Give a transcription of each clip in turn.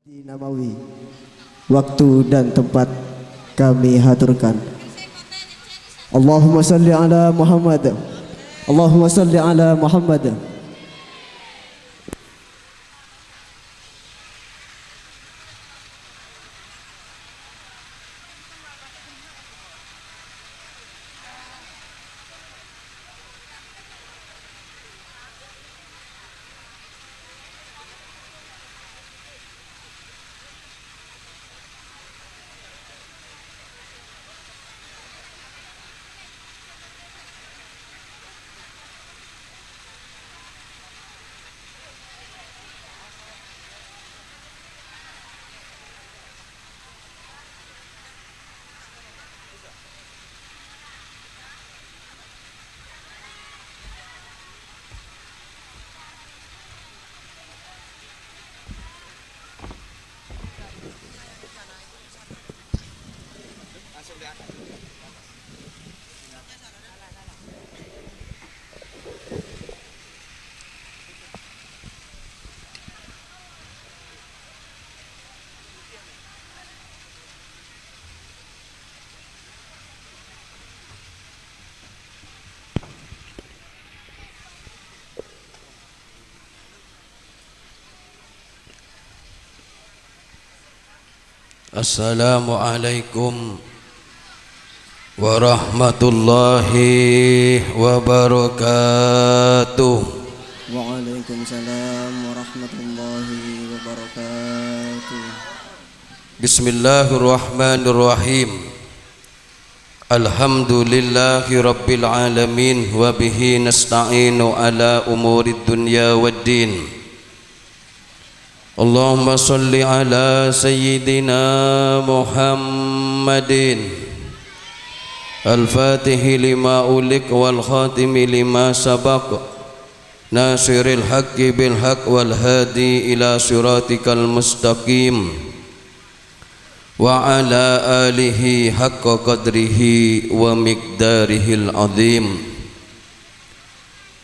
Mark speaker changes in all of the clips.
Speaker 1: Masjid Nabawi. Waktu dan tempat kami haturkan. Allahumma salli ala Muhammad. Allahumma salli ala Muhammad.
Speaker 2: Assalamualaikum warahmatullahi wabarakatuh.
Speaker 1: Waalaikumsalam warahmatullahi wabarakatuh.
Speaker 2: Bismillahirrahmanirrahim. Alhamdulillahi rabbil alamin wa bihi nasta'inu ala umurid dunya waddin. Allahumma salli ala sayyidina Muhammadin al-fatihi lima ulik wal khatimi lima sabaq nasiril haqqi bil haqq wal hadi ila siratikal mustaqim wa ala alihi haqqa qadrihi wa miqdarihil azim.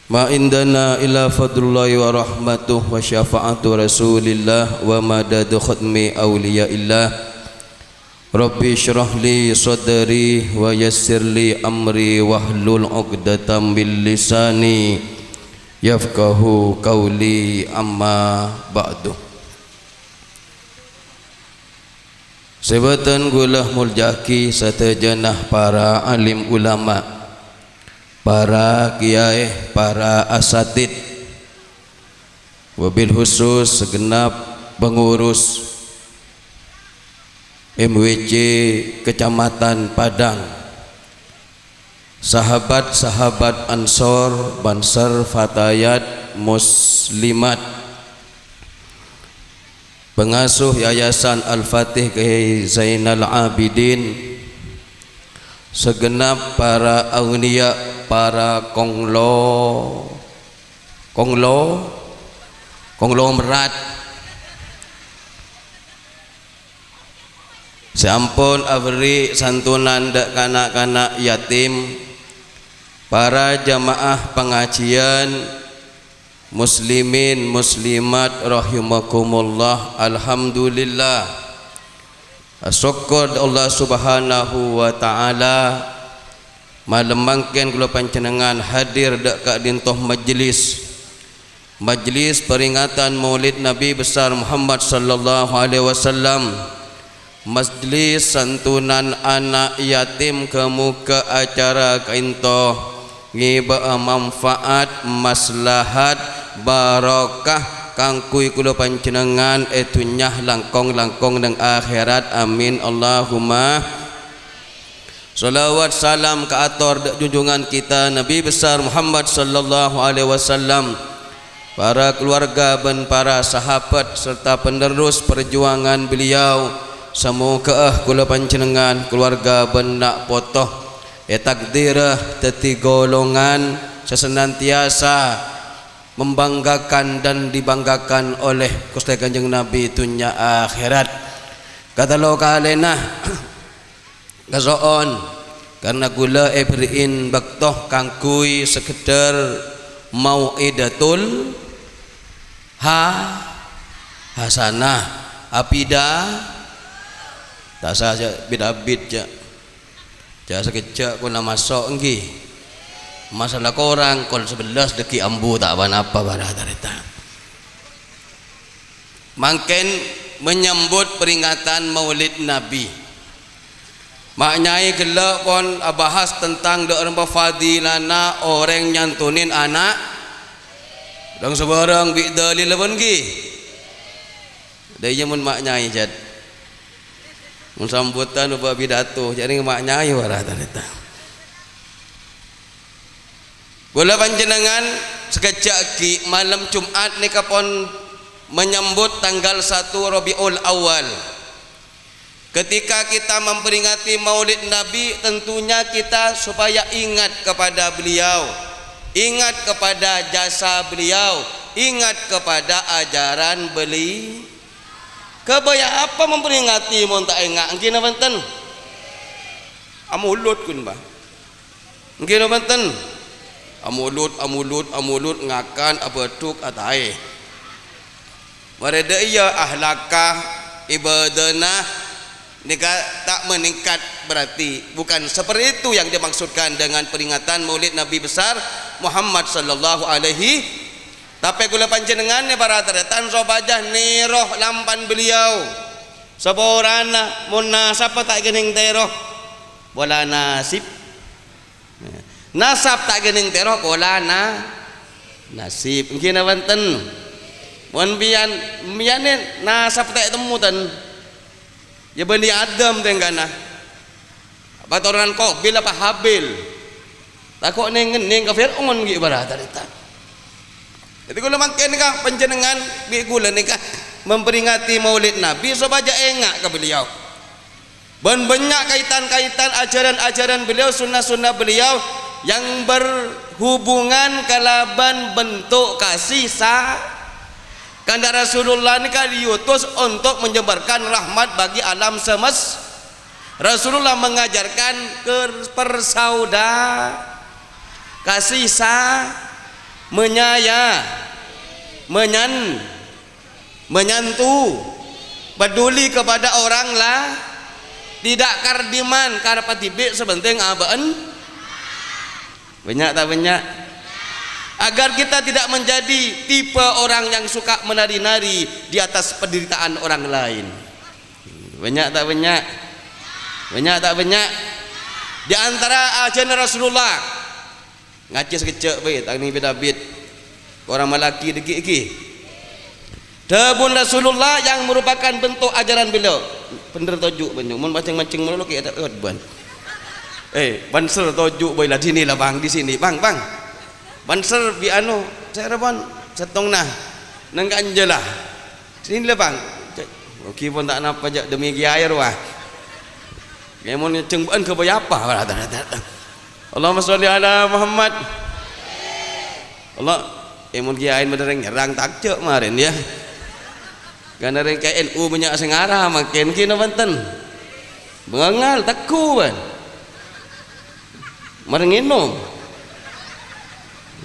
Speaker 2: Ma indana ila fadlullahi wa rahmatuh wa syafa'atu rasulillah wa madadu khutmi awliyaillah. Rabbi syrah li sadri wa yassir li amri wahlul 'uqdatam min lisani yafqahu qawli, amma ba'du. Sebatan gulah muljaki satajanah para alim ulama, para kiai, para asatid, wabil khusus segenap pengurus MWC Kecamatan Padang, sahabat-sahabat Ansor, Bansar, Fatayat, Muslimat, pengasuh Yayasan Al-Fatih Kiai Zainal Abidin, segenap para aulia, para konglomerat, sampun abri santunan dak kanak-kanak yatim, para jamaah pengajian, muslimin muslimat rahimakumullah. Alhamdulillah, syukur Allah Subhanahu wa taala malam mangken kula panjenengan hadir dak ka dintoh majlis peringatan Maulid Nabi besar Muhammad sallallahu alaihi wasallam, majlis santunan anak yatim ke muka acara kaintoh ngiba manfaat maslahat barakah kangkui kula panjenengan etunyah langkong-langkong nang akhirat. Amin Allahumma. Salawat salam ke atur junjungan kita Nabi besar Muhammad sallallahu alaihi wasallam, para keluarga dan para sahabat serta penerus perjuangan beliau. Semoga kula panjenengan keluarga benak potoh takdirah teti golongan sesenantiasa membanggakan dan dibanggakan oleh Gusti Kanjeng Nabi dunya akhirat. Kata lo kalena kasoon karena gula ebrin baktoh kangkui sekedar mau'idatul hasanah Apida tak saja bidabit je jasa kecak ko na masuk enggi masalah korang kol 11 deki ambu tak apa barah tarita mangken menyambut peringatan Maulid Nabi maknyai gelak pon bahas tentang orang fadilana orang nyantunin anak dong sebarang bi dalil pun gi daya mun maknyai jad mun sambutan ubah pidato jadi maknyai warah tarita bola panjenengan sekejap ki malam Jumat ni kapon menyambut tanggal 1 Rabiul Awal. Ketika kita memperingati Maulid Nabi, tentunya kita supaya ingat kepada beliau, ingat kepada jasa beliau, ingat kepada ajaran beliau. Kebaya apa memperingati mun tak ingat engki nonton? Amulut kun bah. Engki nonton? Amulut ngakan abetuk atai. Mereka ia ahlakah ibadana nika tak meningkat berarti bukan seperti itu yang dimaksudkan dengan peringatan Maulid Nabi besar Muhammad sallallahu alaihi tapi kula panjenengan ni para taretan sobajah niroh lampan beliau seborana munasab tak gening teroh bola nasib nasab tak gening teroh bola nasib mungkin wonten mun bian nasab tak temutan ya Bani Adam tenggana batoran kok bila apa Habil takut neng ke Fir'aun gitu ibarat tarita jadi kalau makin nikah panjenengan gula nikah memperingati Maulid Nabi sobaja engak ke beliau dan banyak kaitan-kaitan ajaran-ajaran beliau sunnah-sunnah beliau yang berhubungan kalaban bentuk kasih karena Rasulullah ini kan diutus untuk menyebarkan rahmat bagi alam semesta. Rasulullah mengajarkan kasih menyantu, peduli kepada orang lah, tidak kardiman karpatibik sebenting abaan. Banyak tak banyak? Agar kita tidak menjadi tipe orang yang suka menari-nari di atas penderitaan orang lain. Banyak tak banyak? Banyak tak banyak? Di antara ajaran Rasulullah ngaji sekejap baik tak ni bidabit orang malaki deki Dabun Rasulullah yang merupakan bentuk ajaran beliau. Bener tojuk banyak mun macam-macam mulu ki ada ban. Banser tojuk bae lah sini lah bang di sini bang. Banser bi anu saya rabon setong nah nang kanjelah sini lah bang okey pun tak napa je demi gi air wah gemon cengban ke apa Allahumma sholli ala Muhammad Allah emon gi air mendereng nyerang tak cek kemarin ya kan dereng ke NU banyak sing arah makin kina banten bengal takku ban marenginum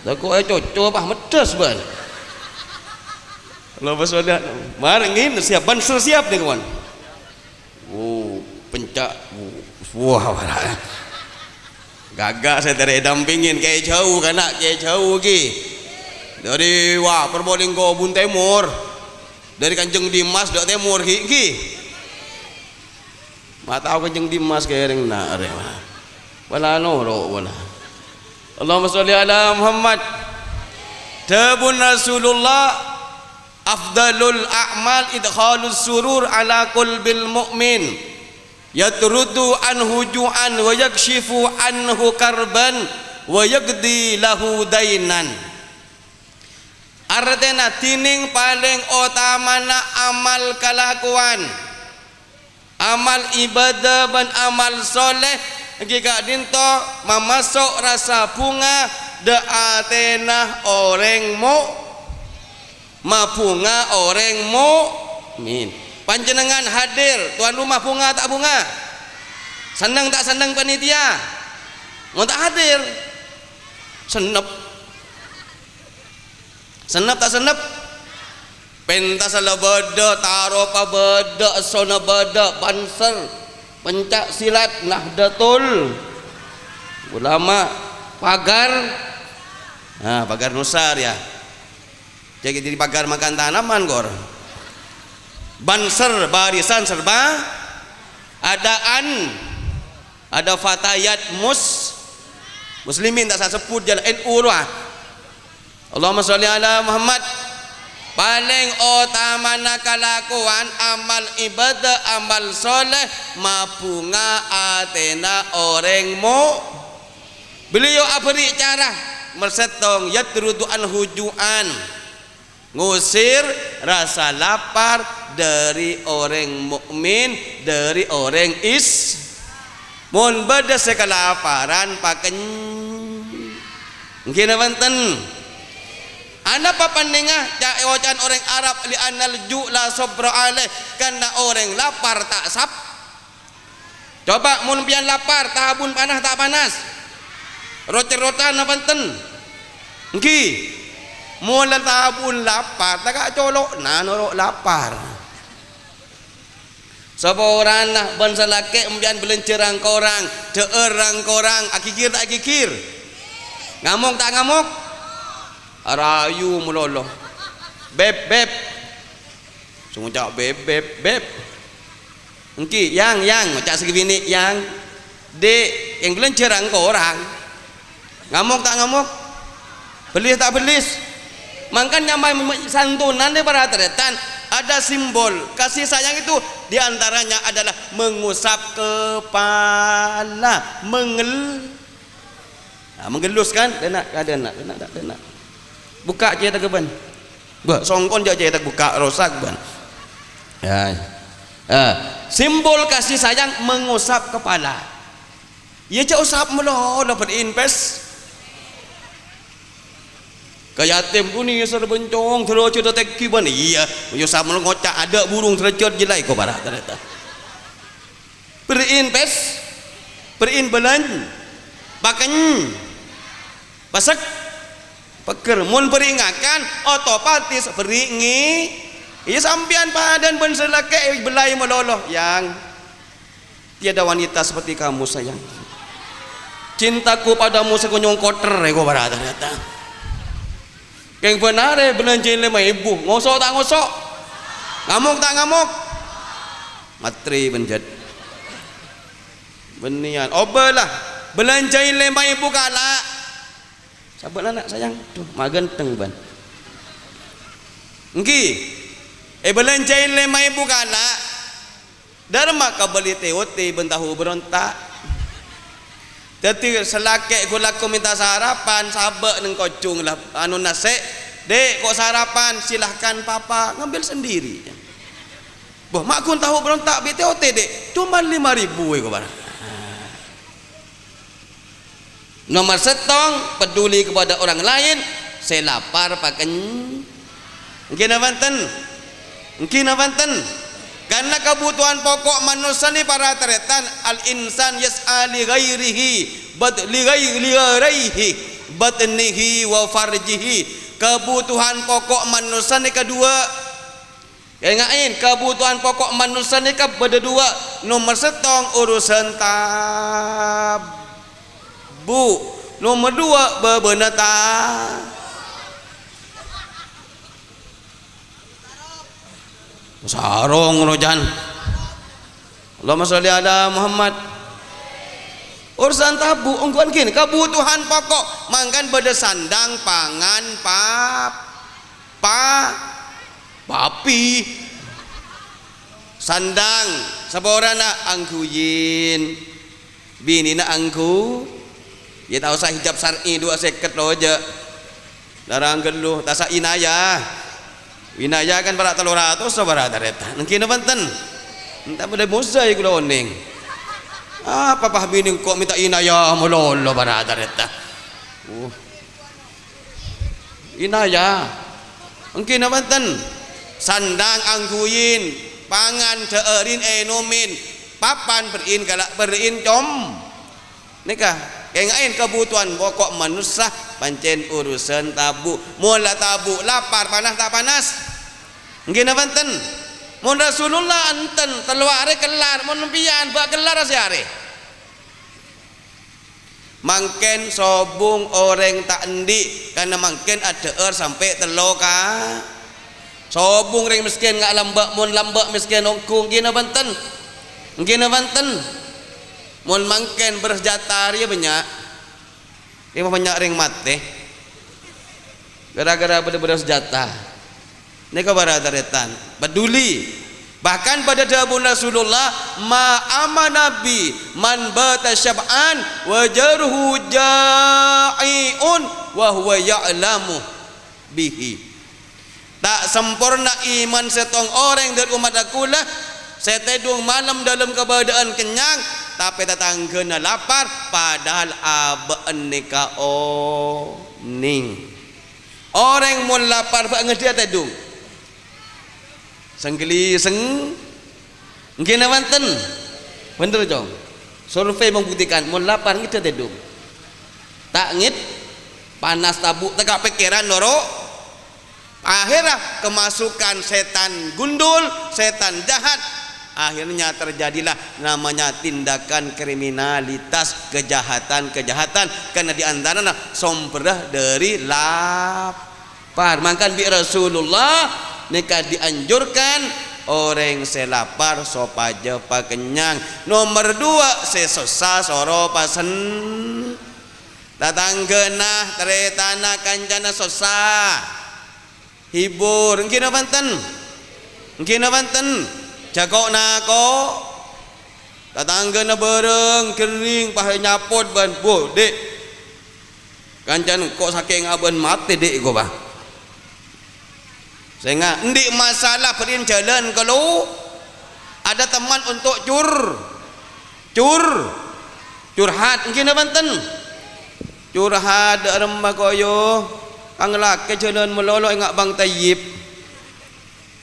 Speaker 2: aku coco apa medes ban Allah bersuara marengin siap banser siap nih kawan pencak wah gagak saya dari dampingin kayak jauh kanak kayak jauh lagi dari Probolinggo Bun Timur dari Kanjeng Dimas dok Timur ki mata Kanjeng Dimas kayak yang nak wala no wala Allahumma sholli ala Muhammad. Dabun Rasulullah afdalul a'mal idkhalus surur ala qalbil mu'min yatrudu anhu ju'an wa yakshifu anhu karban wa yagdi lahu dainan. Artinya tining paling utamana amal kelakuan, amal ibadah dan amal soleh jika dinto memasuk rasa bunga de atenah orang mapunga orang min panjenengan hadir tuan rumah bunga tak bunga senang tak senang panitia mau tak hadir senep tak senep pentas ala beda taropa beda sona beda banser pencak silat Nahdlatul Ulama pagar pagar nusar ya jadi pagar makan tanaman gor banser barisan serba ada fatayat muslimin tak saya sebut jalan NU lah. Allahumma sholli ala Muhammad. Paling utama kalakuan amal ibadah amal soleh mabunga atena orangmu beliau abri cara mersetong yatrudu an hujuan ngusir rasa lapar dari orang mukmin dari orang mun beda sekalaparan paken mungkin wonten anda papandengah wajan orang Arab li anal ju la sabra alaih karena orang lapar tak sab coba mun pian lapar tabun panas tak panas rotan apa wonten nggih mun tabun lapar tak colok norok lapar saboran nah bangsa laki umbian belencerang korang deerang korang akikir tak akikir ngamuk tak ngamuk arayu mulolo beb sungguh cak beb engki yang cak segini yang dek yang belencerang korang ngamuk tak ngamuk belis tak belis makanya santunan dia para teretan ada simbol kasih sayang itu diantaranya adalah mengusap kepala menggelus kan denak buka je tak ban songkon je tak buka rosak ban simbol kasih sayang mengusap kepala ya cak usap melo dapat invest kayatim kuning ser bencong terocot teki ban iya yo sama ngocak ada burung terocot jelai ko parah ternyata berinvest berin belan bakan pasak peker mun peringakan otomatis beringi iya sampian padan ben selake belai meloloh yang tiada wanita seperti kamu sayang cintaku padamu sekonyong koter ko parah ternyata yang benar belanja 5.000 ngosok tak ngosok ngamuk tak ngamuk matri benjat benian obalah belanja 5.000 kala sabar anak sayang tuh magenteng ban engki belanja 5.000 kala dharma ka beli teote bentahu berontak jadi selake gulaku minta sarapan sabek neng kocung lah anu nase dek kok sarapan silahkan papa ngambil sendiri boh mak kun tahu berontak BTOT dek cuma 5.000 kok barang nomor setong peduli kepada orang lain saya lapar pakai mungkin awanten karena kebutuhan pokok manusia ini para teretan al insan yas'a li ghairihi li ghairihi batnihi wa farjihi kebutuhan pokok manusia ini kedua ingatin kebutuhan pokok manusia ini beda dua nomor setong urusan tabu nomor dua bebenata sarong rojan Allahumma sholli ala Muhammad urusan tabu ungguan gini kebutuhan pokok mangkan beda sandang pangan papi sandang saborana angkuyin bini na angku ya tak usah hijab syar'i 250 aja larang geluh tak sa inayah winaya kan para 300 sabar dareta nengkina banten entah pada musa ya kula oning apa pah bini kok minta inayah melolo para dareta inayah nengkina banten sandang angkuyin pangan deerin enomin papan berin galak berin com nikah kengain kebutuhan pokok manusia pancen urusan tabu mula tabu lapar panas tak panas Nggih nabanten. Mun Rasulullah enten telu are kelar, mun pian bak kelar siare. Mangken sobung orang tak endi karena mangken ada sampai telo ka. Sobung ring miskin ngak lambak mun lambak miskin ongkung nggih nabanten. Nggih nabanten. Mun mangken bersenjata ya banyak. Ini banyak ring mati. Gara-gara bener-bener senjata. Ini kabar daretan peduli. Bahkan pada dawuh Rasulullah ma nabi man bata syab'an wa jarhu ja'iun wa huwa ya'lamu bihi. Tak sempurna iman setong orang dari umat akulah setedung malam dalam keadaan kenyang tapi tetanggana lapar padahal abeen nika ning. Orang mun lapar banget dia tedung senggeli nggih nawanten bener jong survei membuktikan mun lapar kita tedung tak ngit panas tabuk tegak pikiran loro akhirnya kemasukan setan gundul setan jahat akhirnya terjadilah namanya tindakan kriminalitas kejahatan karena diantaranya somberah dari lapar. Maka bi Rasulullah nika dianjurkan orang selapar sopaja pakenyang. Nomor 2 sesosa soro pasen tatanggenah teretana kancana sosa hibur nggih nabanten jagok nako tatanggenah bereng kering pahe nyapot ban bu dek kancan kok saking aben mati dek go bah sehingga ndik masalah perin jalan kalau ada teman untuk curhat mungkin nabanten curhat remah koyo kang laki jalan melolo engak bang tayyib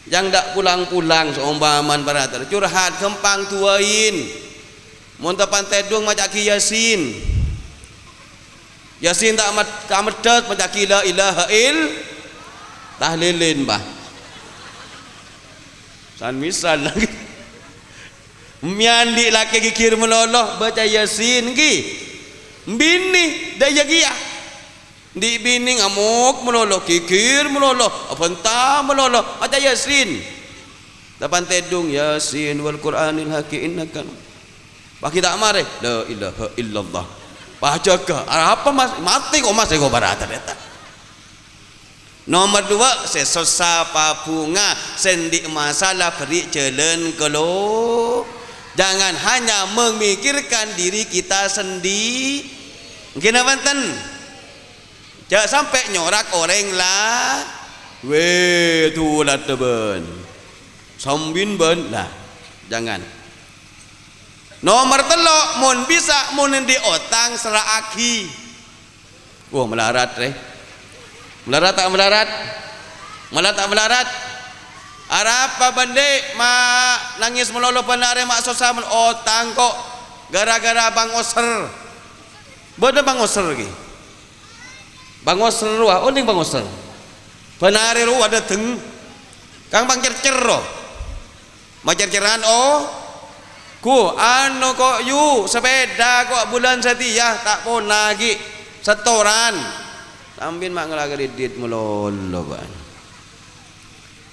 Speaker 2: yang dak pulang-pulang seumpaman parater curhat kempang tuain monta pantai dong macak ki yasin tak medet macak ki la ilaha tahlilin bah san misal lagi miandi laki kikir meloloh baca yasin ki bini daya giyah di bini ngamuk meloloh kikir meloloh apanta meloloh baca yasin depan tedung yasin wal qur'anil hakim innaka pak kita amare la ilaha illallah baca ke apa mas mati kok mas ego barata eta. Nomor 2 sesosa papunga sendik masalah beri jalan kelo jangan hanya memikirkan diri kita sendiri mungkin nabanten jangan sampai nyorak orang lah weh tulah teben sambin ben lah jangan. Nomor 3 mun bisa mun di otang seraaki wah melarat melarat tak melarat arapa bende ma nangis melolo panare mak sosa otang kok gara-gara bang oser bodoh bang oser lagi bang oser ruah oning bang oser panare ruah ada teng kang bang cercer roh ma cerceran ku anu kok yu sepeda kok bulan setia tak pun lagi setoran tambin mak ngelagredit melolo ban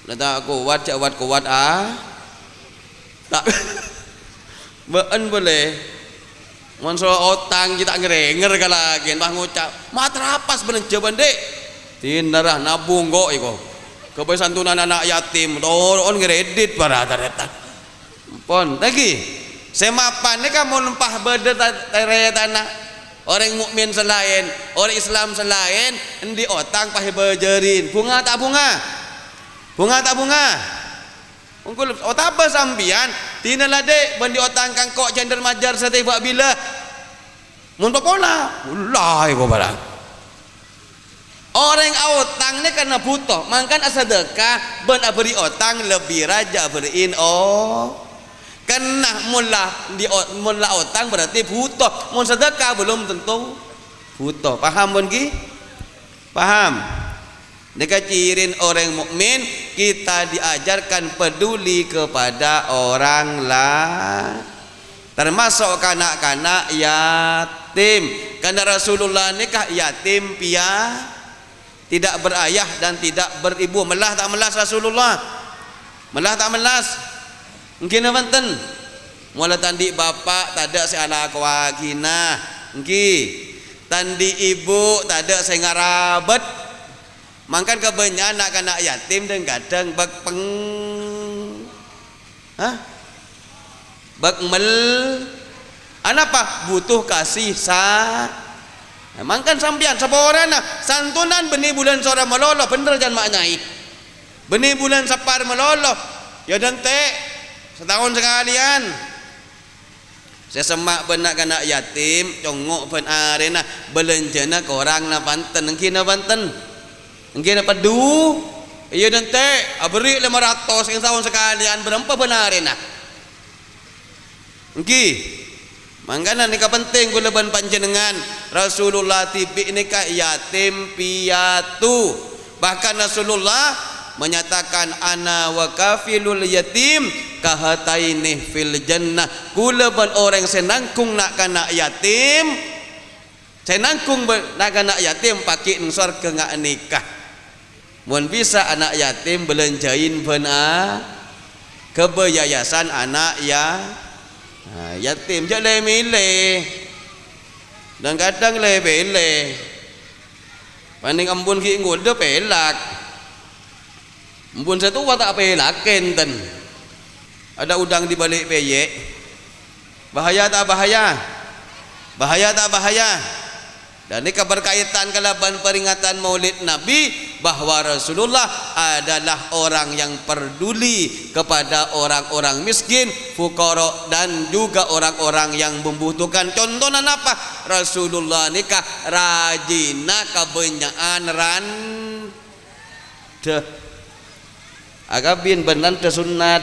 Speaker 2: letak kuat tak beun boleh mun so otang kita ngerenger kalagi bah ngucap matrapas bener jaban dek tindarah nabung kok iko kebae santunan anak yatim on ngredit barata eta pon lagi semapan ka mun pah bede tanah orang mukmin selain orang Islam selain di otang pahe bejerin bunga tak bunga ungkul otaba sambian tina lade bandi otang kang kok jender majar sate bak bila mun pola ulai ko barang orang otang ni karena butuh mangkan asadekah ben abri otang lebih raja berin kena mula otang berarti butuh mun sedekah belum tentu butuh paham bon ki paham Dekat cirin orang mukmin, kita diajarkan peduli kepada orang lain, termasuk kanak-kanak yatim. Karena Rasulullah nikah yatim piatu, tidak berayah dan tidak beribu. Melah tak melas Rasulullah? Melah tak melas? Mungkin awanten. Mula tandi bapak tak ada salah kewagina. Mungkin tandi ibu tak ada saya ngarabet. Mangkan kebanyakan anak-anak yatim dan kadang bakpeng, bakmel, apa butuh kasih mangkan sambian seorang santunan benih bulan sore meloloh bener jangan maknai benih bulan sapar meloloh ya dente setahun sekalian. Saya semak benak anak yatim congok pen arena belenjana ke orang na Banten mungkin na Banten mungkin na padu iya dente beri 500 yang tahun sekalian berapa benar arena mungkin mangkana nikah penting kula ban panjenengan. Rasulullah tibi nikah yatim piatu. Bahkan Rasulullah menyatakan ana wa kafilul yatim kahataini fil jannah. Kula ban orang senangkung nak kana yatim, senangkung nak kana yatim pakai surga ngak nikah. Mun bisa anak yatim belanjain benar ke yayasan anak yatim je le milih dan kadang le bele paning ambun ki ngode pelak ambun satu wa tak pelak kenten ada udang di balik peyek bahaya tak bahaya bahaya tak bahaya. Dan ini keberkaitan kelaban peringatan Maulid Nabi bahwa Rasulullah adalah orang yang peduli kepada orang-orang miskin, fukara dan juga orang-orang yang membutuhkan. Contohnya apa? Rasulullah nikah rajina kebenyaan agabin benan sunat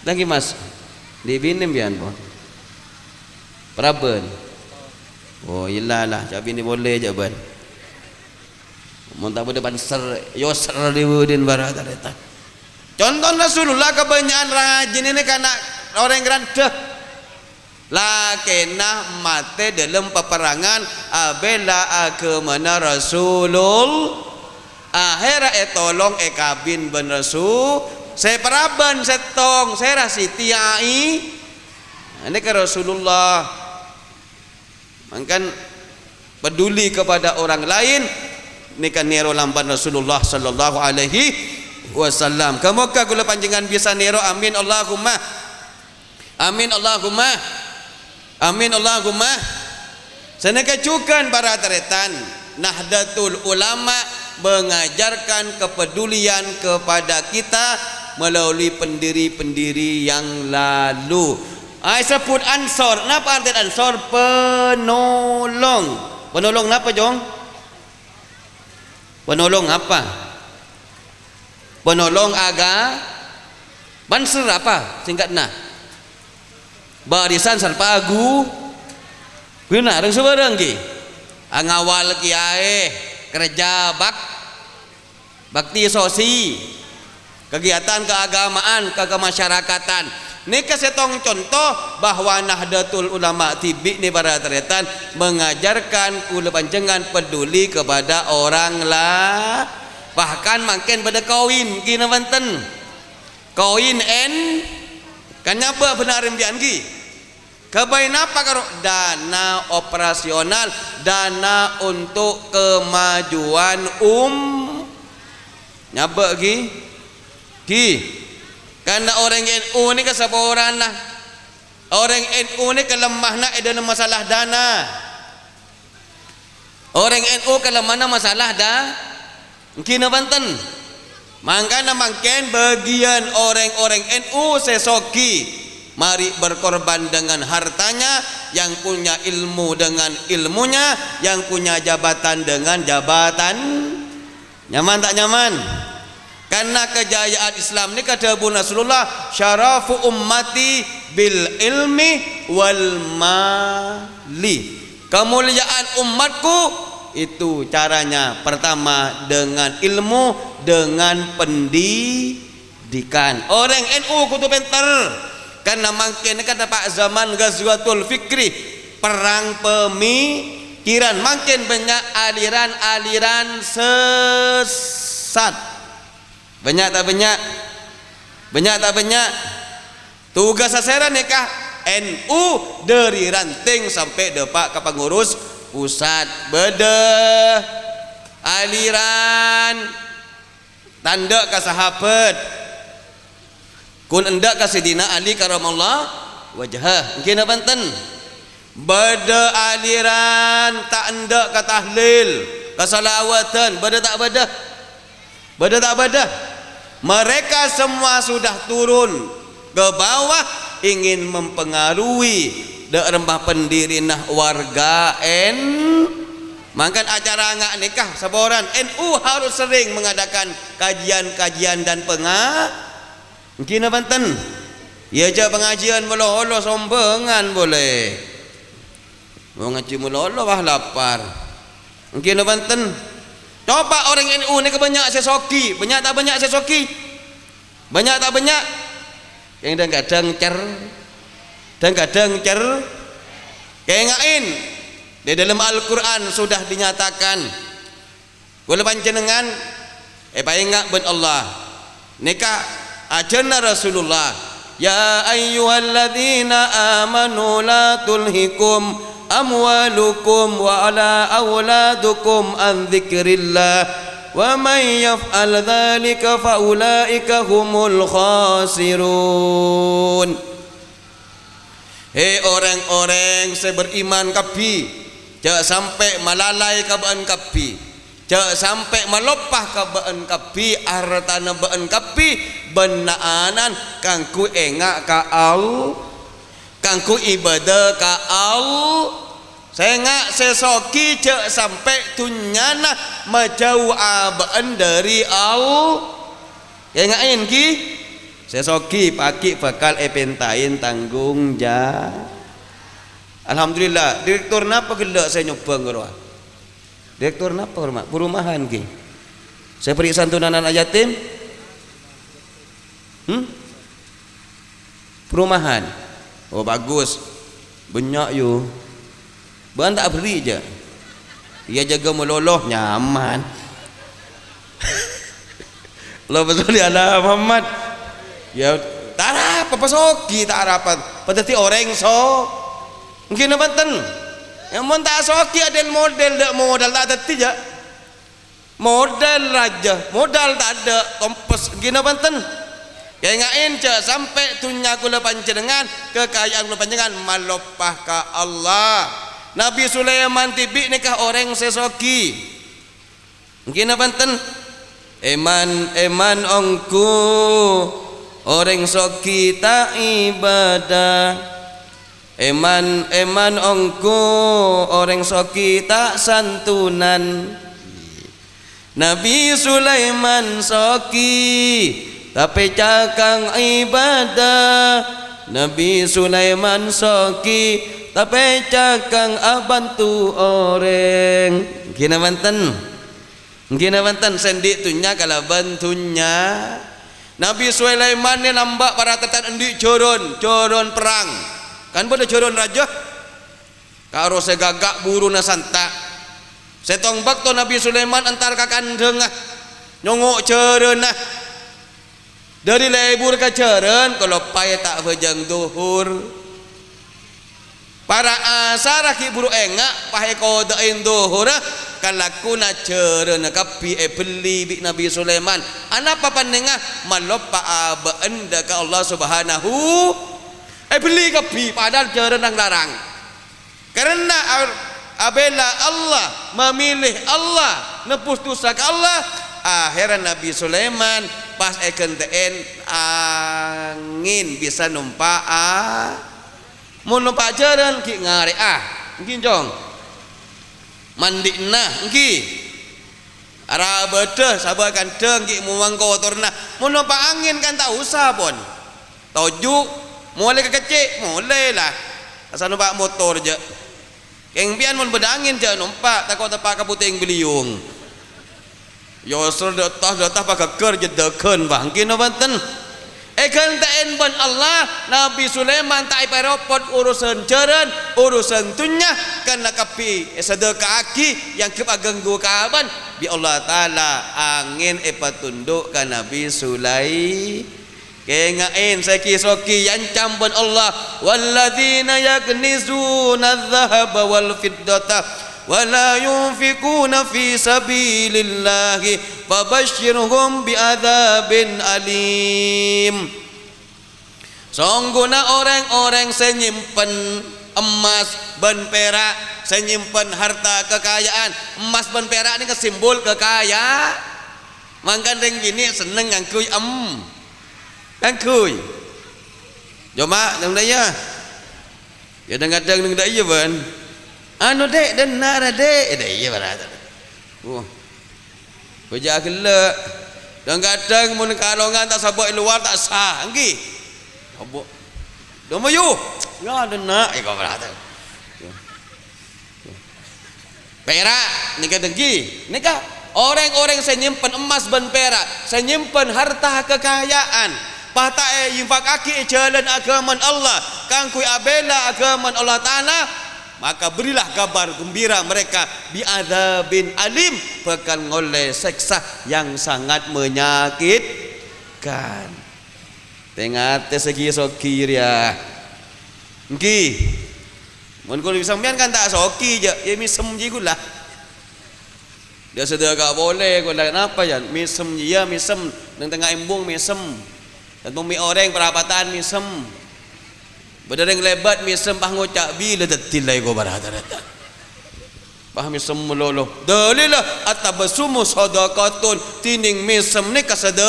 Speaker 2: lagi mas dibinim bian po praben. Oh iyalah lah, cabi ni boleh je ban. Mun tak boleh banser, yoser diwudin barat ada. Contoh Rasulullah kebanyakan rajin ini karena orang geranda. Lakenah mate dalam peperangan abela kemana Rasulul akhirnya tolong kabin ben Rasul. Saya peraban setong, saya rasiti ai. Ini ke Rasulullah. Mangkan peduli kepada orang lain ni kan nero lamban Rasulullah sallallahu alaihi wasallam. Kamuka kula panjenengan bisa nero amin Allahumma amin Allahumma amin Allahumma. Senekacukan para taretan Nahdlatul Ulama mengajarkan kepedulian kepada kita melalui pendiri-pendiri yang lalu. Sebut ansor. Napa arti ansor? Penolong. Penolong napa jong? Penolong apa? Penolong banser apa singkatnya? Barisan sarpagu. Guna reng sebarang ki. Angawal kiai kerja bakti sosi. Kegiatan keagamaan, kemasyarakatan. Nika setong contoh bahwa Nahdlatul Ulama tibi ni para taretan mengajarkan kula panjenengan peduli kepada orang lah. Bahkan makin pada kawin kina Banten. Kawin kan nyapa benar impian ki. Kebain apa karo dana operasional, dana untuk kemajuan nyapa ki. Karena orang NU ni kesabaran lah. Orang NU ni kelemah nak ada masalah dana. Orang NU kelemah nak masalah kina Banten. Mangkana mangken bagian orang-orang NU sesoki mari berkorban dengan hartanya, yang punya ilmu dengan ilmunya, yang punya jabatan dengan jabatan. Nyaman tak nyaman? Karena kejayaan Islam ni kata Abu Nasrullah, syarafu ummati bil ilmi wal mali. Kemuliaan umatku Itu caranya. Pertama dengan ilmu, dengan pendidikan. Orang NU kudu pinter. Karena makin kata Pak zaman Ghazwatul Fikri, perang pemikiran, makin banyak aliran-aliran sesat. Banyak tak banyak? Banyak tak banyak? Tugas sasaran nikah NU dari ranting sampai depak ke pengurus pusat. Beda aliran tanda ke sahabat, kun endak ke Sidina Ali karamallah wajhah. Mungkin Banten. Beda aliran tak endak ke tahlil, ke salawatan. Beda tak beda? Beda tak beda? Mereka semua sudah turun ke bawah ingin mempengaruhi rembah pendiri nah warga Makan acara ngak nikah saboran. NU harus sering mengadakan kajian-kajian dan mungkin Banten. Ya je pengajian melolo sombengan boleh. Mau ngaji melolo wah lapar. Mungkin Banten. Coba orang NU ni kebanyak sesoki. Banyak tak banyak sesoki? Banyak tak banyak? Yang kadang cer kayak ngain. Di dalam Al-Quran sudah dinyatakan. Boleh panjenengan ingat ben Allah. Nikah ajana Rasulullah. Ya ayyuhalladzina amanu la tulhikum amwalukum wa ala auladukum an dzikrillah wa may yaf'al dzalika fa ulaika humul khasirun. Hei orang-orang seberiman kapi, jangan sampai malalai kabaan kapi, jangan sampai melopah kabaan kapi, hartana baan kapi benaanan kangku engak ka au, kangku ibadah ka au. Saya ngak sesoki cek sampai tunyana majau abaan dari au. Ya ngain ki sesoki paki bakal epentain tanggung jawab. Alhamdulillah. Direktur napa gelak saya nyoba ngoro. Direktur napa hormat? Perumahan ki. Saya beri santunan anak yatim. Perumahan. Oh bagus. Banyak yo. Bukan tak beri je. Dia jaga meloloh nyaman. Allah betul ala Muhammad. Ya tak apa pasoki tak rapat. Patati orang so. Mungkin Banten. Yang mun tak soki ada model dak modal tak ada je. Modal raja, modal tak ada kompos gina Banten. Kayak ngain je sampai tunya kula panjenengan kekayaan kula panjenengan malopah ka Allah. Nabi Sulaiman tibi nikah orang sesoki. Mungkin Banten. Eman ongku orang soki tak ibadah. Eman ongku orang soki tak santunan. Nabi Sulaiman soki tapi cakang ibadah. Nabi Sulaiman soki tapi cakang abantu orang. Gina Banten. Gina Banten sendik tunya kalau bantunya. Nabi Sulaiman ni lambak para tetan endik coron perang. Kan pada coron raja. Karo segagak buru na santa. Setong bakto Nabi Sulaiman antar ka kandeng nyongok coron nah. Dari lebur ke coron kalau payah tak bejang duhur. Para asar ki buru engak pahe kodain duhur kalakuna cerena kapi beli bi Nabi Sulaiman. Anapa panengah malopa abaenda ka Allah Subhanahu beli kapi padahal cerena larang. Karena abela Allah memilih Allah nepus dosa ka Allah. Akhirnya Nabi Sulaiman pas ekenteen angin bisa numpak mun numpak jaran ki ngare mungkin jong mandi nah ngki ara bedah sabar kan deng ki muang kotorna mun numpak angin kan tak usah pun tojuk mulai kecil mulai lah asal numpak motor je Keng pian mun bedangin je numpak takut tepak ka putih beliung. Yo sur datah pakai kerja deken bangkin banten. Kan ta'en ban Allah Nabi Sulaiman tak iparopot urusan ceren urusan tunya kana kapi sedekah aki yang kepaganggu kaban bi Allah taala angin patunduk ka Nabi Sulaiman kengain saki-soki yancam ban Allah walladzina yaknizuna adh-dhahaba wal fiddata wala yunfikuna fi sabilillahi fabashshirhum bi'adzabin alim. Sesungguhnya orang-orang senyimpen emas dan perak, senyimpen harta kekayaan. Emas dan perak ini simbol kekayaan. Mangkan ring gini seneng ngangkuy ngangkuy. Cuma nang daya. Ya kadang nang daya ban. Anu dek dan nara dek iya barata. Kerja gelak. Dan kadang mun kalongan tak sabok luar tak sah nggih. Abok. Domayu. Ya denak kau barata. Perak nikah dengki. Nikah orang-orang senyimpan emas dan perak, senyimpan harta kekayaan. Pata infak aki jalan agama Allah, kangkui abela agama Allah Taala. Maka berilah kabar gembira mereka bi'adzabin alim bakal ngoleh seksa yang sangat menyakitkan. Tengah segi soki ya. Nggih. Mun kulo sampean kan tak soki je, ya misem je gula. Dia sudah gak boleh gula kenapa ya? Misem je ya misem nang tengah embung misem. Dan bumi orang perapatan misem. Berdereng lebat misem pah ngocak bila tetilai go barata-rata. Pah misem melolo. Dalilah atabasumu sadaqatun tining misem ni kasada.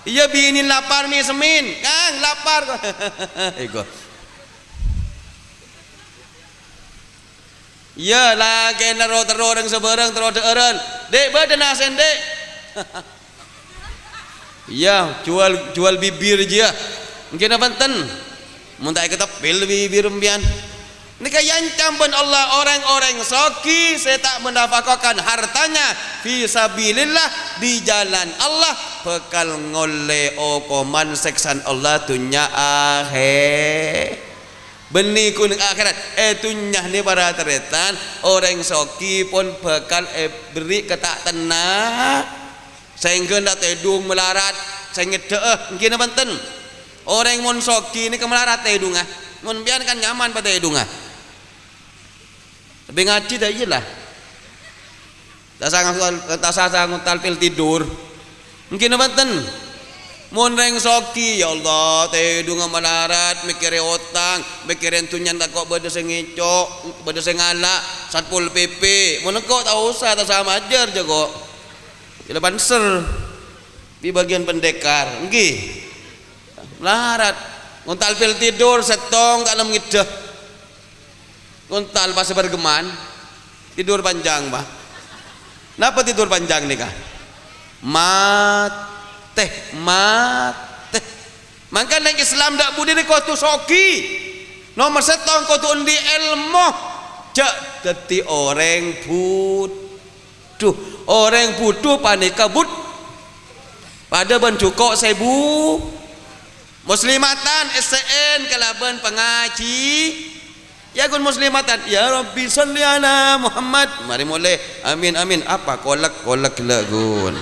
Speaker 2: Iya bini lapar misemin. Kang lapar. Ego. Ya lah kena ro-ro deng seberang tero-teran. Dek badana sen dek. Ya jual bibir je. Mungkin abanten. Mun tak ketepil bibir mbian. Nika yancam pun Allah orang-orang soki saya tak mendapatkan hartanya fi sabilillah di jalan Allah bekal ngole okoman seksan Allah dunya akhir benih kuning akhirat tunyah ni para teretan orang soki pun bekal beri ketak tenang sehingga ndak tedung melarat sehingga mungkin banten orang mon soki ni kemelarat tedungah mun bian kan nyaman pada tedungah tapi ngaji dah iyalah tak sanggup talpil tidur mungkin banten mun reng soki ya Allah tedungah melarat mikir otang mikirin tunyan tak kok beda sengicok beda sengala satpol pp mun kok tak usah tak sama ajar je kok tidak banser di bagian pendekar nggih melarat nguntal pil tidur setong tak lem ngidah nguntal pas bergeman tidur panjang bah kenapa tidur panjang nih kah mate maka neng Islam dak budi ni kau tu soki nomor setong kau tu undi ilmu jak deti orang butuh panik kabut pada bencukok sebu muslimatan SN kalaban pengaji ya gun muslimatan ya Rabbi salli ala Muhammad mari mulai amin amin apa kolak lagun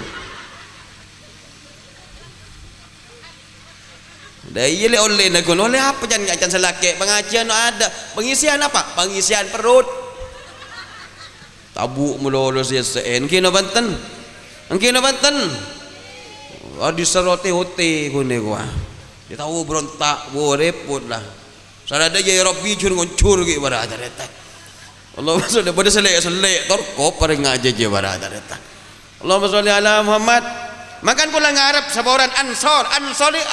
Speaker 2: dah iya le oleh nagun oleh apa jangan selake pengajian ada pengisian apa pengisian perut tabuk melolo SN kino banten di serote hote gune gua dia tahu berontak gua repot lah sarada ya Rabbi jur ngoncur ge barata reta Allahumma sholli pada selek torkop paring aja je barata reta Allahumma sholli ala Muhammad makan kula ngarep saboran ansor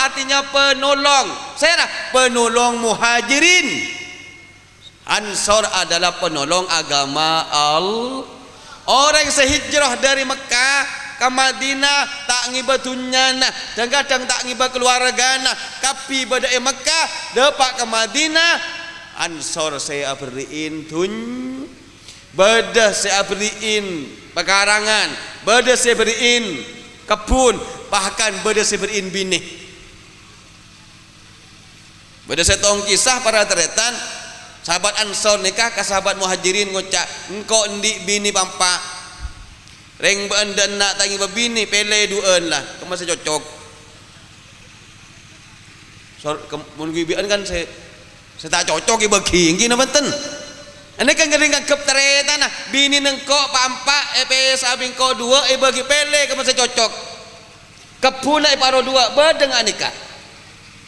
Speaker 2: artinya penolong saya penolong muhajirin ansor adalah penolong agama Allah orang sehijrah dari Mekah ke Madinah tak ngiba tunyana dan kadang tak ngiba keluargana tapi pada Mekah dapat ke Madinah Ansor saya beriin tun, bedah saya beriin pekarangan, bedah saya beriin kebun, bahkan bedah saya beriin bini. Bedah saya tong kisah para teretan sahabat Ansor nikah ke sahabat Muhajirin ngocak, engkau endi bini pampa, reng beenda nak tangi bini pele dueun lah, kemasa cocok. Mun gibian kan saya tak cocok bagi ngina benten. Ane kan gering kep teretan nah bini nengko pampa EPS abing ko dua bagi pele kemasa cocok. Kepuna paro dua bedeng anika.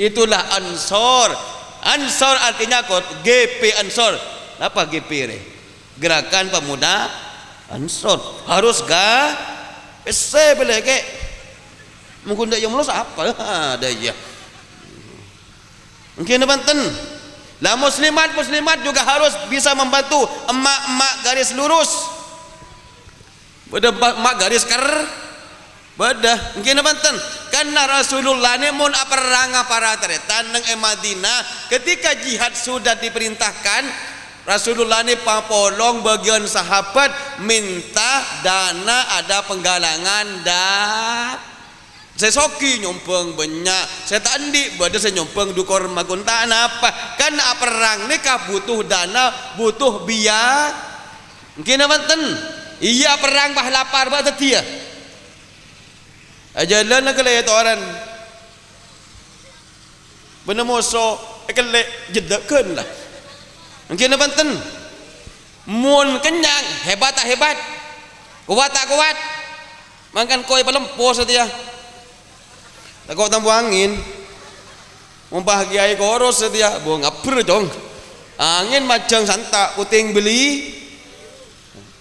Speaker 2: Itulah Ansor. Ansor artinya kot GP Ansor. Apa GP re? Gerakan Pemuda Ansor. Harus ga pese bele ke. Mungkin dak yang melus apa ada ya. Mungkin banten. Lah muslimat juga harus bisa membantu emak-emak garis lurus. Beda emak garis ker. Beda. Mungkin banten. Karena Rasulullah ni mun perang para teretan nang Madinah ketika jihad sudah diperintahkan, Rasulullah ni papolong bagian sahabat minta dana ada penggalangan saya soki nyompeng banyak, saya tandi pada saya nyompeng dukor magunta apa? Karena perang ni kah butuh dana, butuh biaya. Mungkin banten, iya perang bah lapar bah tetia. Ajalan nak kelai orang, benar moso, kelai jedakan lah. Mungkin banten, mun kenyang hebat tak hebat, kuat tak kuat, makan koi pelempo setia. Tak kau tampu angin, membahagiai koros setia, buang ngapur dong. Angin macam santak, puting beli,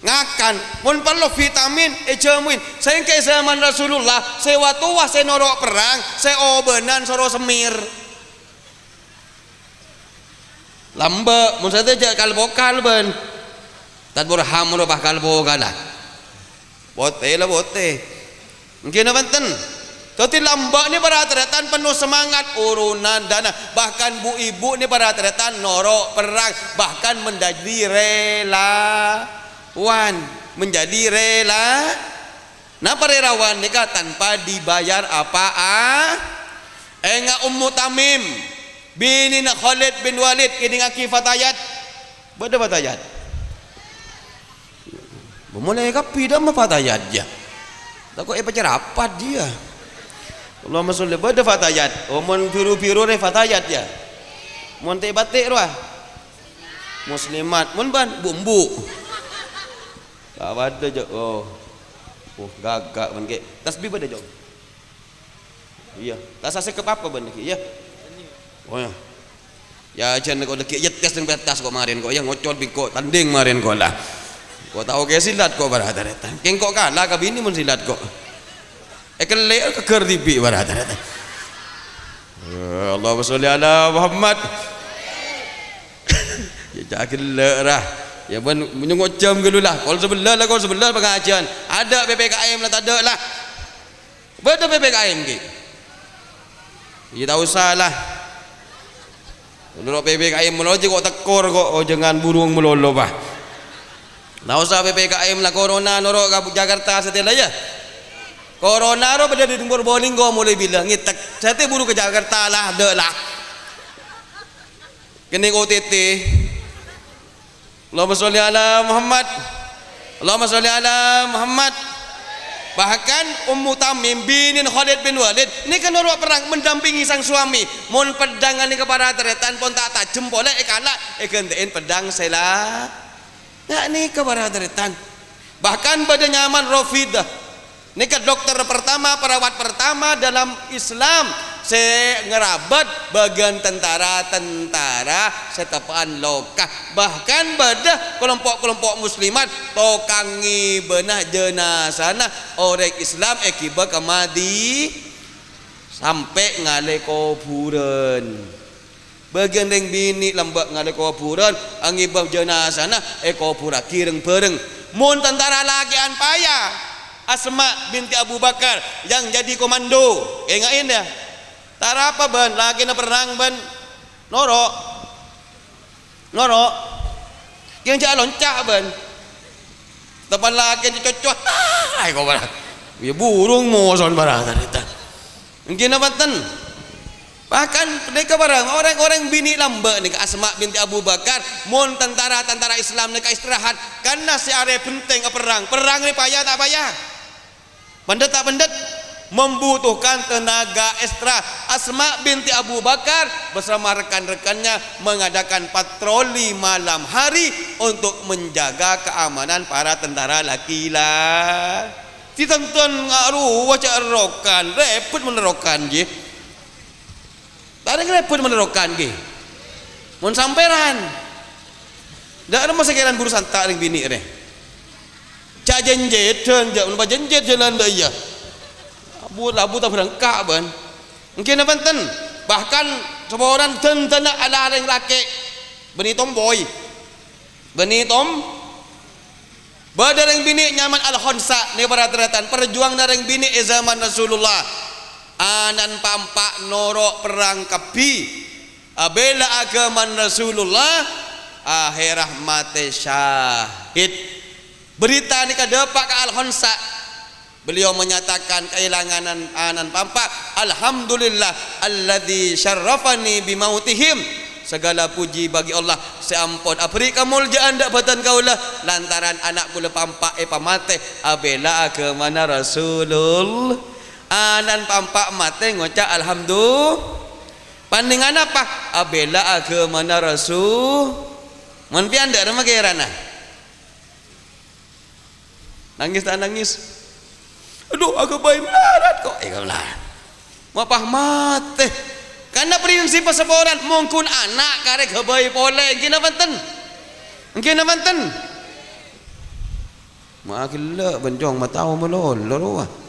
Speaker 2: ngakan, pun perlu vitamin, jamuin. Saya ke zaman Rasulullah, saya watuah, saya norok perang, saya obenan, soro semir. Lamba, mun saya tak kalbo kalben, tak berham merubah kalbo kalah. Bote lah bote, mungkin banten. Tapi lambak ni para teretan penuh semangat urunan dana, bahkan bu ibu ni para teretan norok perang, bahkan menjadi relawan, menjadi rela. Nah relawan ni kan tanpa dibayar apa enga Ummu Tamim bini nak Khalid bin Walid kini ngaki fatayat, beda fatayat. Mulai kapi dah mah fatayat dia. Tak kau pacar rapat dia. Allahumma sholli pada fatayat. Omon biru-biru ni fatayat ya. Mon te batik ruah. Muslimat, mun ban bumbu. Tak ada je. Oh, gagak ban ke. Tasbih pada jom. Iya, tak sase ke apa ban ke. Ya. Oh ya. Ya jan kau dekik yetes nang batas kau marin kau yang ngocol bingko tanding marin kau lah. Kau tahu ke silat kau barata-rata. Keng kau kalah ka bini mun silat kau. Kelek keker tibi barata-rata. Allahumma sholli ala Muhammad. Ya jagelek lah. Ya ban menyongocam gelulah. Kau sebelah pengajian. Ada PPKM lah tak ada lah. Betul PPKM ke? Ya tak usah lah. Menurut PPKM meloji kok tekor kok jangan burung melolo bah. Tak usah PPKM lah corona norok ke Jakarta setelah ya. Corona ro pada di Timur Bolinggo mulai bilang ngitek. Saya buru ke Jakarta lah, ada lah. Kening OTT. Allahumma sholli ala Muhammad. Allahumma sholli ala Muhammad. Bahkan Ummu Tamim binin Khalid bin Walid ni kan orang perang mendampingi sang suami. Mun pedang ni kepada teretan pun tak tajem boleh kalah kentein pedang sela. Nak ni kepada teretan. Bahkan pada nyaman Rafidah. Ini kan dokter pertama, perawat pertama dalam Islam. Saya ngerabat bagian tentara setapaan lokah. Bahkan pada kelompok-kelompok muslimat tokangi benah jenazah orang Islam akibat kemadi sampai ngale kuburan. Bagian yang bini lembak ngale kuburan angibab jenazah kubura kireng pereng. Mun tentara lagian payah. Asma binti Abu Bakar yang jadi komando. Ingatin ya. Tara apa ban lagi na perang ban norok. Norok. Yang cak loncak ben. Depan laki dicocok. Ai kau barang. Ya burung moson barang tadi ta. Mungkin apa ten? Bahkan mereka barang orang-orang bini lambe ni Asma binti Abu Bakar mon tentara Islam ni istirahat karena si are penting ke perang ni payah tak payah pendet tak pendet membutuhkan tenaga ekstra. Asma binti Abu Bakar bersama rekan-rekannya mengadakan patroli malam hari untuk menjaga keamanan para tentara laki lah. Ditonton ngaruh wajah rokan repot menerokan je. Tak ada repot menerokan ke mun samperan dak ada masa keran guru santak ring bini re cak jenjet dan jak mun jenjet jalan dah ya abu labu tak berangkak ban mungkin apa ten bahkan seorang tentana ala ring laki beni tomboy beni tom badareng bini nyaman al-khonsa ni parateratan perjuang dareng bini zaman Rasulullah anan pampak norok perang kapi bela agama Rasulullah akhirah mati syahid. Berita ni kadepak ke Al-Khansa beliau menyatakan kehilangan anan pampak alhamdulillah alladzi syarrafani bimautihim. Segala puji bagi Allah seampun apri kamuljaan dak batan kaulah lantaran anak kula pampak pamate bela agama Rasulullah. Anan pampak mate ngocak alhamdulillah pandingan apa abela agama rasul mun pian dak rema kerana nangis tak nangis aduh aku bayi melarat kok kaulah mapah mate karena prinsip seporan mungkin anak karek bayi pole ngina banten makilla benjong matau melol loro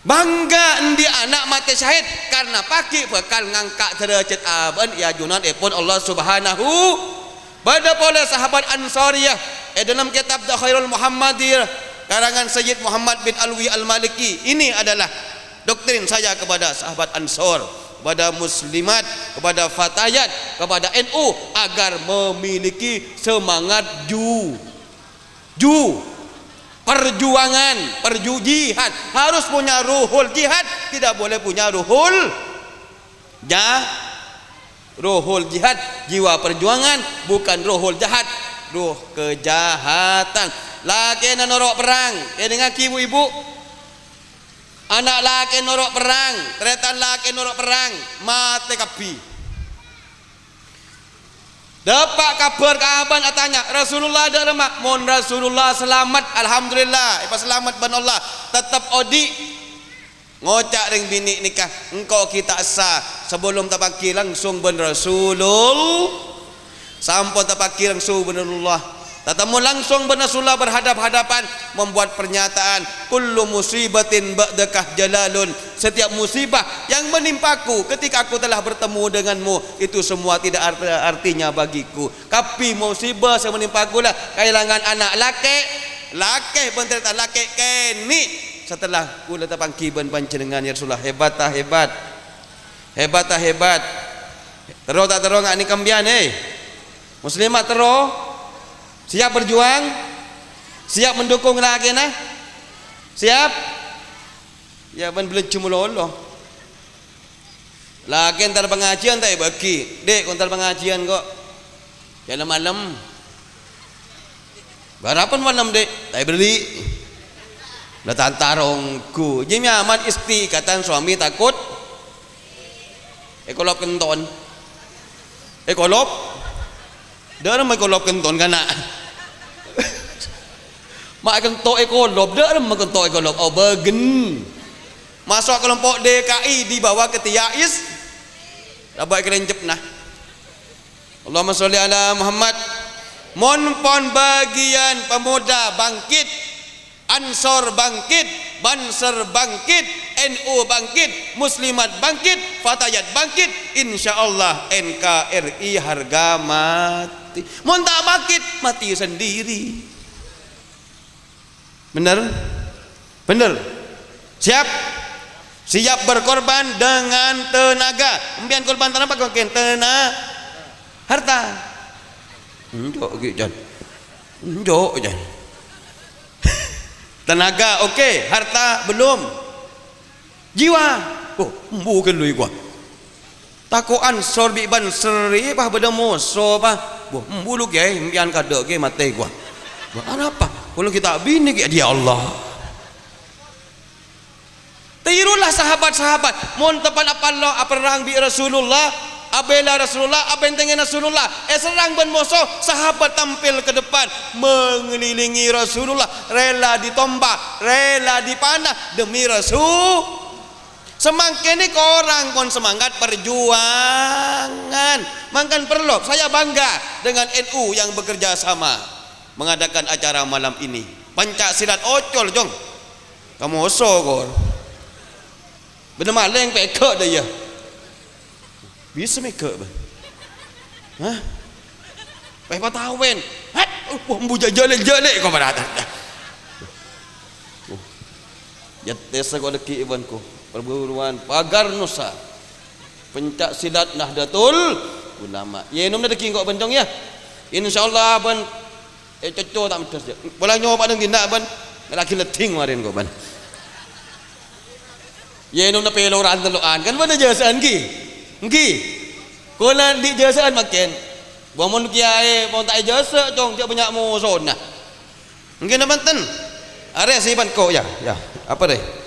Speaker 2: bangga di anak mati syahid karena pagi bakal ngangkat derajat aban ya junan pun Allah Subhanahu pada pola sahabat Ansariyah dalam kitab Khairul Muhammadiyah karangan Sayyid Muhammad bin Alwi Al-Maliki. Ini adalah doktrin saya kepada sahabat Ansar, kepada muslimat, kepada fatayat, kepada NU agar memiliki semangat perjuangan, jihad. Harus punya ruhul jihad, tidak boleh punya ruhul jihad, jiwa perjuangan, bukan ruhul jahat, ruh kejahatan. Laki norok perang, dengan ibu-ibu anak laki norok perang, teretan laki norok perang, mati kapi. Dapat kabar kaban atanya Rasulullah ada lemak mon Rasulullah selamat alhamdulillah selamat ban Allah tetap odi ngocak ring bini nikah engkau kita asa sebelum tapaki langsung ban Rasulullah sampun tapaki langsung ban Rasulullah tatamu langsung ban Rasulullah berhadap-hadapan membuat pernyataan kullu musibatin ba'dakah jalalun, setiap musibah yang menimpaku ketika aku telah bertemu denganmu itu semua tidak artinya bagiku. Tapi musibah yang menimpaku lah kehilangan anak laki penderita laki kini setelah kula tapangkiban panjenengan ya Rasulullah. Hebat terus tak terus ngak ni kambian muslimat terus siap berjuang, siap mendukung lagi nah, siap ya ban belum cuma Allah lagi entar pengajian tak bagi dek entar pengajian kok jangan malam barapan malam dek tak beli datang tarongku jadi amat isti kata suami takut ekolop kenton ekolop dalam ekolop kenton kana mak kentok ekolop dalam kentok ekolop oh bagen masuk kelompok DKI dibawa ke Tiais dapat kerencep nah Allahumma sholli ala Muhammad. Mon pon bagian pemuda bangkit, Ansor bangkit, Banser bangkit, NU bangkit, Muslimat bangkit, Fatayat bangkit, insyaallah NKRI harga mati. Mon tak bangkit mati sendiri. Benar? Siap berkorban dengan tenaga. Empian korban tanpa kau tenaga. Harta. Enjok gitu Jan. Enjok Jan. Tenaga okey, harta belum. Jiwa. Oh, bukan lui gua. Takoan sorbi ban seri pah bedemo so pah. Boh, bulu ke impian kada ke mate gua. Apa? Kalau kita bini ke dia Allah. Tirulah sahabat-sahabat. Mun tepan apa Allah perang bi Rasulullah, abela Rasulullah, abentengen Rasulullah. Serang ben musuh, sahabat tampil ke depan mengelilingi Rasulullah, rela ditombak, rela dipanah demi Rasul. Semakin ni orang pun semangat perjuangan. Makan perlu. Saya bangga dengan NU yang bekerja sama mengadakan acara malam ini. Pancasilat ocol jong. Kamu osokor. Benar maleng pekak dah ya. Bisa mekak bah. Hah? Peh patawen. Hat, mbuja jelek-jelek kau berada. Ya desa kau deki ibanku. Perguruan Pagar Nusa Pencak Silat Nahdlatul Ulama. Ye nom deki kau bencong ya. Insyaallah ban coco tak medes je. Bola nyoba dengan tindak ban. Laki leting marin kau ban. Ye nom na peloran teloan kan mana jasaan ki. Engki. Kolan di jasaan makin. Buamun kiai pun tak jasa cong dia banyak muson nah. Engki na banten. Are siban kau ya. Ya. Apa deh?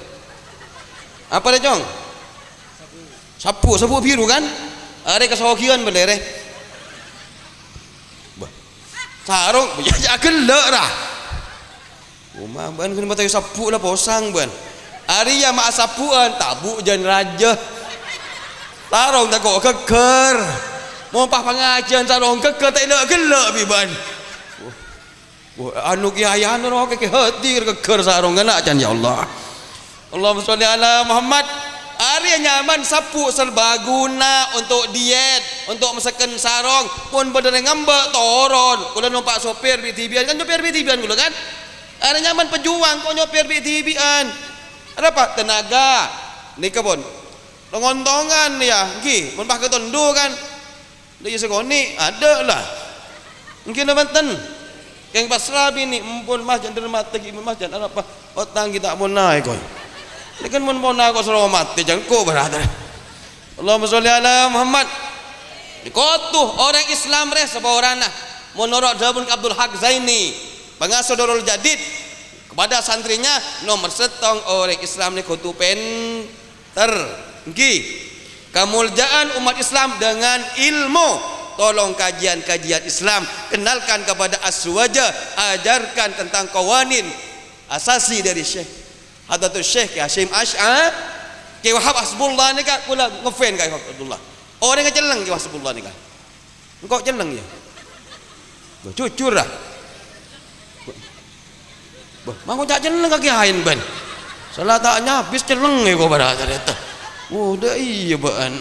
Speaker 2: Apa dia cong? Sapu biru kan? Ada kesokian bendera. Sarung, ya gelak dah. Rumah ban kena batai sapu lah posang ban. Hari yang mak sapuan tabuk jan raja. Sarung tak kok keker. Mau pah pengajian sarung keker tak elok gelak bi ban. Anu kiai anu roh ke hadir keker sarung kan acan ya Allah. Allahumma sholli ala Muhammad. Hari nyaman sapu serbaguna untuk diet, untuk mesekan sarong pun bener ngambek toron. Kula numpak sopir BTB-an kan sopir BTB-an kula kan. Hari nyaman pejuang kok nyopir BTB-an. Ada apa? Tenaga. Ni kebon. Longontongan ya, nggih, mun pah ketondu kan. Deui segoni ada lah. Mungkin banten. Keng pasrah bini empun mah jangan dermat tegi mah jangan apa. Otang kita mun naik koi. Ini kan mona kau suruh mati jangko berada. Allahumma sholli ala Muhammad. Dikotuh orang Islam res seorang nah. Menurut Zabun Abdul Haq Zaini, pengasuh Darul Jadid kepada santrinya nomor setong orang Islam ni kutu penter. Ngi. Kemuliaan umat Islam dengan ilmu. Tolong kajian-kajian Islam, kenalkan kepada aswaja, ajarkan tentang kawanin asasi dari Syekh Hadratul Syekh Hasyim Ash'ari ke Wahab Hasbullah ni kak kula ngefan kak Abdullah. Orang yang celeng ke Hasbullah ni kak. Engkau celeng ya. Jujur lah. Mang tak celeng kaki hain ban. Salah taknya habis celeng ya kau pada cerita. Oh dah iya ban.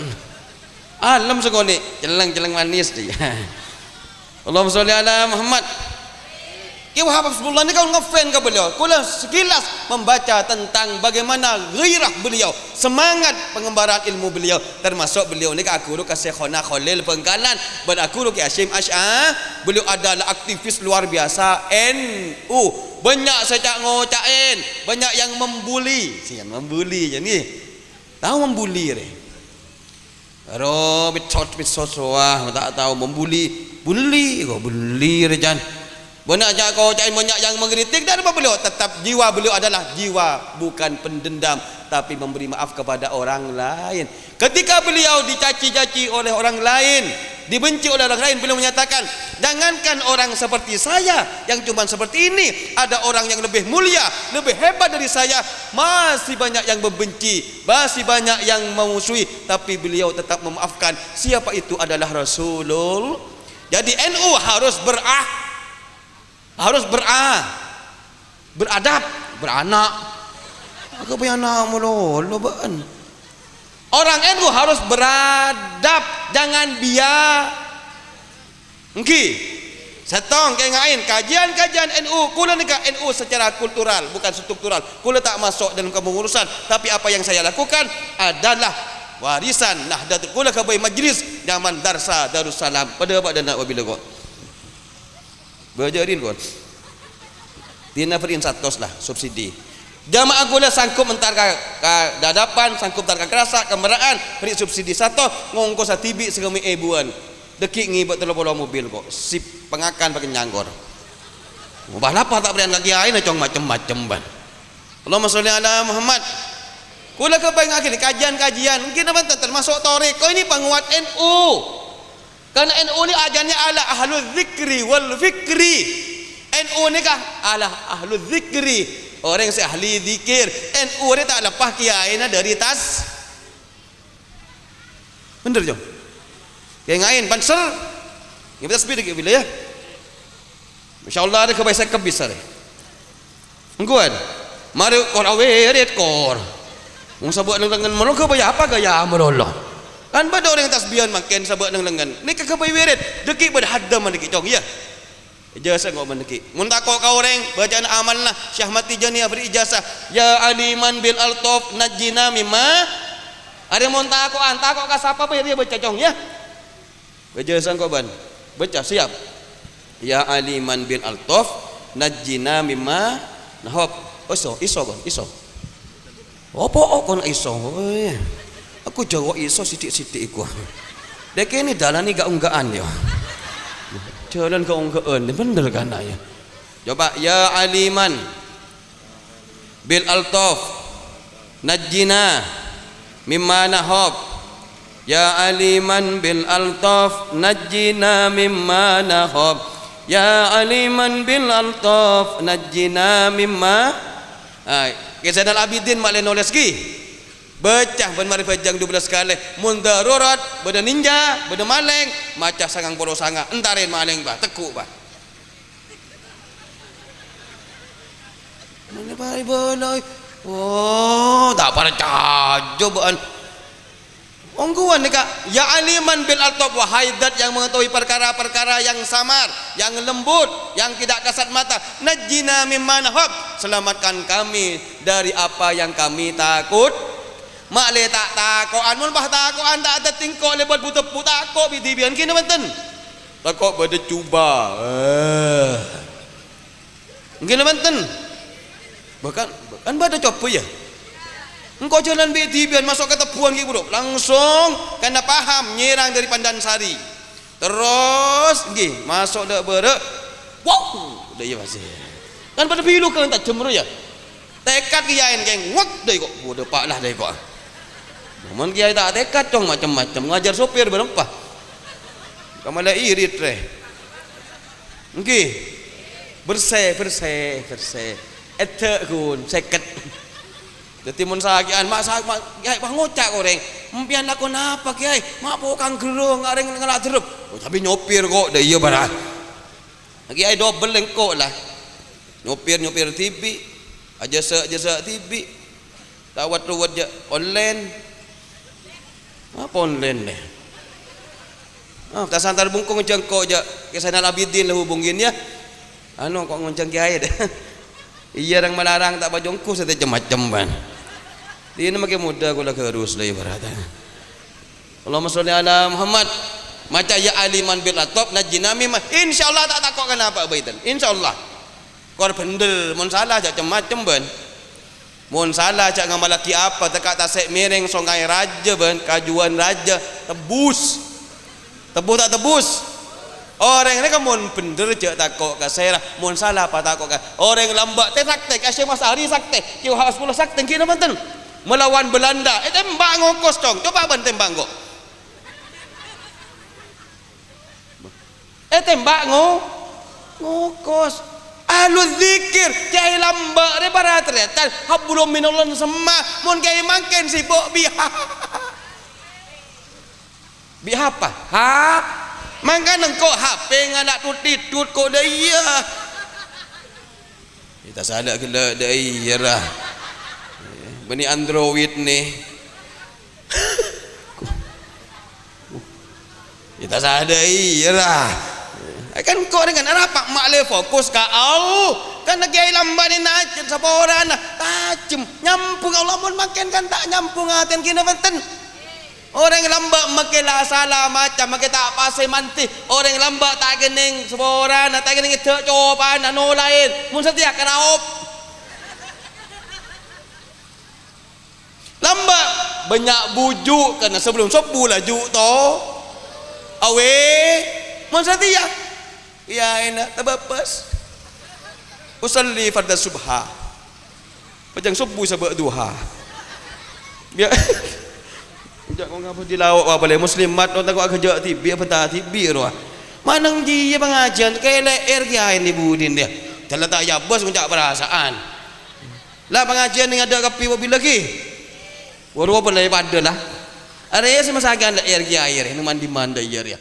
Speaker 2: Alam segoni celeng manis dia. Allahumma sholli ala Muhammad. Ki Wahab Hasbullah ni kau ngefan ke beliau. Kula sekilas membaca tentang bagaimana gairah beliau, semangat pengembaraan ilmu beliau, termasuk beliau ni aku lu ke Syekhona Khalil Bengkalan, dan aku lu ke Hasyim Ash'ari. Beliau adalah aktivis luar biasa NU. Banyak secak ngocain, banyak yang membuli. Sian membuli je ni. Tahu membuli re. Ro bicot wah tak tahu membuli. Bully kau bully re jan. Banyak kau cakap banyak yang mengkritik dan apa beliau tetap jiwa beliau adalah jiwa bukan pendendam tapi memberi maaf kepada orang lain. Ketika beliau dicaci-caci oleh orang lain, dibenci oleh orang lain, beliau menyatakan, jangankan orang seperti saya yang cuma seperti ini, ada orang yang lebih mulia, lebih hebat dari saya, masih banyak yang membenci, masih banyak yang memusuhi, tapi beliau tetap memaafkan. Siapa itu? Adalah Rasulullah. Jadi NU harus beradab, beranak. Aku punya anak mulu, ban. Orang NU harus beradab, jangan biar. Engki, setong kengain kajian NU. Kula ni NU secara kultural, bukan struktural. Kula tak masuk dalam kepengurusan, tapi apa yang saya lakukan adalah warisan Nahdlatul. Kula kebai majlis zaman darsa Darussalam pada pada nak bila kok berjarin kok dina perin satos lah subsidi jamaah gula sangkup mentar ka dadapan sangkup mentar ka kerasa kemeraan beri subsidi satu ngongkos tibi segami buan dekik ngibet telepon mobil kok si pengakan pakai nyanggor ubah lapar tak berian lagi air cong macam-macam ban Allahumma sholli ala Muhammad kula kebayang akhir kajian-kajian mungkin apa termasuk tarik kau ini penguat NU karena NU ni ajarnya ala ahlul zikri wal fikri NU ni kah ala ahlul zikri orang yang ahli zikir NU ni tak lepas kiai na dari tas bener jom kiai ngain pansel ni kita sepi dekat bila ya insyaallah ada kebaikan kebisar engkuan mari kor awerit kor mung sabut dengan mana ke bayar apa gaya amarullah kan pada orang tasbihan makin sabut dengan ni ke kebai wirid dekik pada hadam dekik cong ya ijazah ngok mendekik mun takok ka orang bacaan amal lah Syekh Mati Jani beri ijazah ya aliman bil altaf najjina mimma ada mun takok ka siapa bayar dia baca cong ya ijazah kok ban baca siap ya aliman bil altaf najjina mimma nahab iso kon iso apa kon iso aku jawab iso sidik-sidik iku dek ini dalan ni gak unggaan ya jalan ke unggaan bener kan ya coba ya aliman bil altaf najjina mimma nahab ya aliman bil altaf najjina mimma nahab ya aliman bil altaf najjina mimma Zainal Abidin mak lain nulis lagi becah ben marifat jang 12 kali mun darurat beda ninja beda maleng macah sangang polo sanga entarin maleng bah tekuk bah mana bari boloi oh tak pada cajobaan ongguan nika ya aliman bil altaf wahai zat yang mengetahui perkara-perkara yang samar yang lembut yang tidak kasat mata najjina mimma nahab selamatkan kami dari apa yang kami takut mak le tak takoan mun bah takoan tak ada tingkok le buat butuh takok bidibian kini benten takok pada cuba mungkin benten bahkan pada coba ya engkau jalan bidibian masuk ke tepuan gitu bro langsung karena paham nyerang dari Pandansari terus nggih masuk dak berek wow dah ya masih kan pada pilu kan tak jemru ya tekad kiai geng wak deh kok bodoh pak lah deh kok namun kiai tak tekad cong macam-macam ngajar sopir berempah kamala irit reh nggih bersih etek kun seket dadi mun sakian mak kiai ngocak goreng empian aku napa kiai mak pokang gerung areng ngelak jerep oh, tapi nyopir kok dah iya barang kiai double lengkok lah nyopir TV jasa TV tawat je online apa online ni tak santar bungkung jengkok je ke Zainal Abidin lah hubungin ya anu kok ngoncang kiai dah iya orang melarang tak bajongku satu macam ban dia ni makin muda gula kerus lah ibaratnya Allahumma sholli ala Muhammad macam ya aliman bil atop najjina mimma insyaallah tak takut kenapa baitan insyaallah kor bener mun salah jak macam ban mun salah jak ngamalaki apa tekak tasik miring songai raja ban kajuan raja tebus tak tebus orang ni kan mun bener jak takok ka serah mun salah apa takok ka orang lambat sakte kasih Mas Ari sakte kiu hak 10 sakte kina banten melawan Belanda tembak ngokos cong coba ban tembak kok tembak ngokos ahlul zikir kiai lambak re para tretan hablum minallah semma mun kiai makin sibuk biha apa ha mangkan engkau HP nganak tutitut kok dah iya kita salah kena dah iya lah bani Android ni kita sadar iya lah kan kau dengan rapak mak le fokus ka au kan kiai lambat ni najen sapa orang nah tajem nyampung Allah mun makin kan tak nyampung aten kina benten Orang lambat makilah salah macam makin tak pasai manti. Orang lambat tak kening seborang, tak kening itu coba anu lain. Mun setia kena op. Lambat banyak bujuk kena sebelum sobu lajuk to. Awe mun setia. Ya enak tabapas. Usalli fardhu subha. Pajang subuh sebab duha. Biar ujak kau ngapa dilawak apa boleh muslimat orang takut kerja TV apa tak TV roh. Manang dia pengajian kelek ergia ini budin dia. Kalau tak ya bos uncak perasaan. Lah pengajian ni ada kapi mobil lagi. Waru apa daripada lah. Ada ya semasa agan ergia air ini mandi mandi air ya.